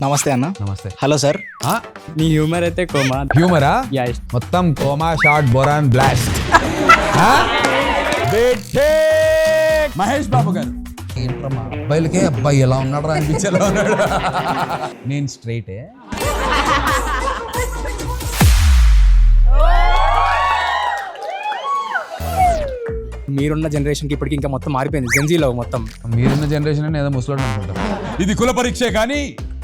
నమస్తే అన్న. నమస్తే. Hello sir. నీ హ్యూమర్ అయితే కోమా. హ్యూమరా? యా. మొత్తం coma, short, boron, blast. Mahesh Babu గారు ఏంట్రమ్మా అబ్బాయిలకే అబ్బాయి ఎలా ఉన్నాడు అనిపించేలా ఉన్నాడు. నేను స్ట్రైటే. మీరున్న జనరేషన్కి ఇప్పటికి ఇంకా మొత్తం మారిపోయింది. జెన్జీలో మొత్తం మీరున్న జనరేషన్ అని ఏదో ముసలోడు అనుకుంటారు. ఇది కుల పరీక్షే కానీ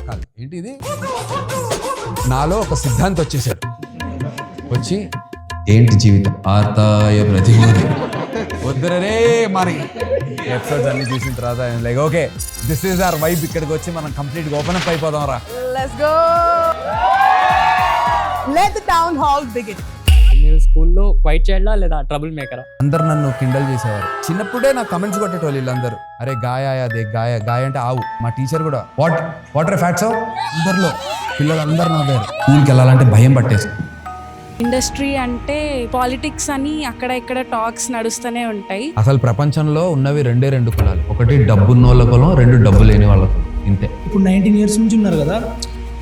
కాదు. ఏంటి ఇది? నాలో ఒక సిద్ధాంతం వచ్చేసాడు. వచ్చి ఏంటి జీవితం ఆర్తాయ ప్రతిమూర్తి వద్దురే మరి ఎపిసోడ్స్ అన్ని చూసిన తర్వాత like okay this is our vibe. ఇక్కడికి వచ్చి మనం కంప్లీట్ గా ఓపెన్ అప్ అయిపోదాం రా. Let's go. Let the town hall begin. మీరు స్కూల్లో క్వైట్ చైల్డా లేదా ట్రబుల్ మేకరా? అందరు నన్ను కిండల్ చేసేవారు. చిన్నప్పుడే నాకు కమెంట్స్ కొట్టేటోళ్ళు వీళ్ళందరూ. అరే గాయ అదే గాయ గాయ అంటే ఆవు. మా టీచర్ కూడా వాటర్ ఫ్యాట్స్ అందరిలో పిల్లలందరూ నవ్వారు. స్కూల్కి వెళ్ళాలంటే భయం పట్టేసి. ఇండస్ట్రీ అంటే పాలిటిక్స్ అని అక్కడ ఇక్కడ టాక్స్ నడుస్తూనే ఉంటాయి. అసలు ప్రపంచంలో ఉన్నవి రెండు కులాలు. ఒకటి డబ్బున్నోళ్ళ కులం, రెండు డబ్బు లేని వాళ్ళ కులం. ఇంతే. ఇప్పుడు 19 years నుంచి ఉన్నారు కదా,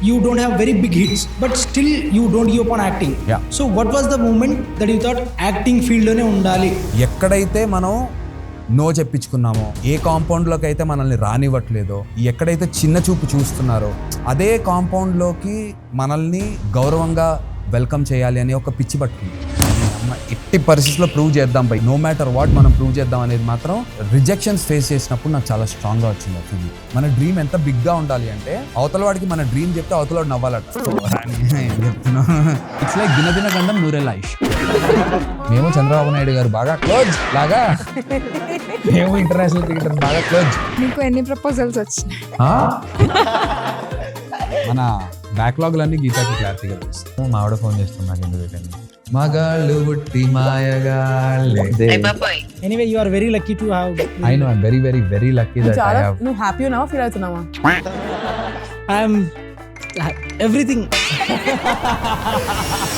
you don't have very big hits but still you don't give up on acting. Yeah. So what was the moment that you thought acting field లోనే ఉండాలి? ఎక్కడైతే మనం నో చెప్పించుకున్నామో, ఏ కాంపౌండ్లోకి అయితే మనల్ని రానివ్వట్లేదో, ఎక్కడైతే చిన్న చూపు చూస్తున్నారో అదే కాంపౌండ్లోకి మనల్ని గౌరవంగా వెల్కమ్ చేయాలి అని ఒక పిచ్చి పట్టుకుంది. ఎట్టి పరిస్థితుల్లో ప్రూవ్ చేద్దాం బై నో మ్యాటర్ వాట్ మనం ప్రూవ్ చేద్దాం అనేది మాత్రం రిజెక్షన్స్ ఫేస్ చేసినప్పుడు నాకు చాలా స్ట్రాంగ్గా వచ్చింది ఆ ఫీల్. మన డ్రీమ్ ఎంత బిగ్గా ఉండాలి అంటే అవతల వాడికి మన డ్రీమ్ చెప్తే అవతల వాడు నవ్వాలట. చెప్తున్నా ఇట్స్ లైక్ దిన గండం నూరేళ్ళ ఆయుష్. మేము చంద్రబాబు నాయుడు గారు బాగా క్లోజ్ లాగా, మేము ఇంటర్నేషనల్ క్రికెటర్ బాగా క్లోజ్. మీకు ఎన్ని ప్రపోజల్స్ వచ్చినాయి? మన బ్యాక్లాగ్లన్నీ గీతాకి క్లారిటీగా తెలుసు. మా ఆవిడ ఫోన్ చేస్తుంది నాకు ఎందుకు పెట్టండి. మగాళ్ళు పుట్టి మాయగాళ్ళే. Anyway, you are very lucky to have. I know, I'm very, very, very lucky that I have. నువ్వు హ్యాపీ ఉన్నావా ఫీల్ అవుతున్నావా? I am everything.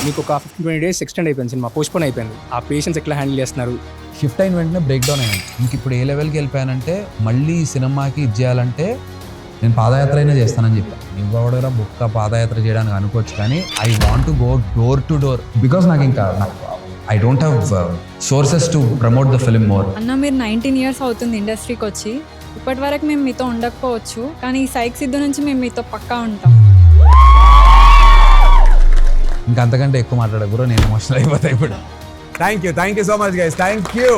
మీకు ఒక 15-20 days ఎక్స్టెండ్ అయిపోయింది, సినిమా పోస్ట్పోన్ అయిపోయింది. ఆ పేషెన్స్ ఎట్లా హ్యాండిల్ చేస్తున్నారు? షిఫ్ట్ అయిన వెంటనే బ్రేక్ డౌన్ అయ్యాను. ఇంక ఇప్పుడు ఏ లెవెల్కి వెళ్ళిపోయానంటే మళ్ళీ ఈ సినిమాకి ఇది చేయాలంటే నేను పాదయాత్ర అయినా చేస్తానని చెప్పాను. ఇవ్వడరా బుక్క పాదయాత్ర చేయడానికి అనుకోవచ్చు, కానీ I want to go door to door because నాకు I don't have sources to promote the film more. అన్న మీరు 19 years అవుతుంది ఇండస్ట్రీకి వచ్చి. ఇప్పటి వరకు మేము మీతో ఉండకపోవచ్చు, కానీ ఈ సైక్ సిద్ధు నుంచి మేము మీతో పక్కా ఉంటాం. ఇంకా అంతకంటే ఎక్కువ మాట్లాడకూడదు, నేను ఎమోషనల్ అయిపోతాయి ఇప్పుడు. Thank you so much guys. Thank you.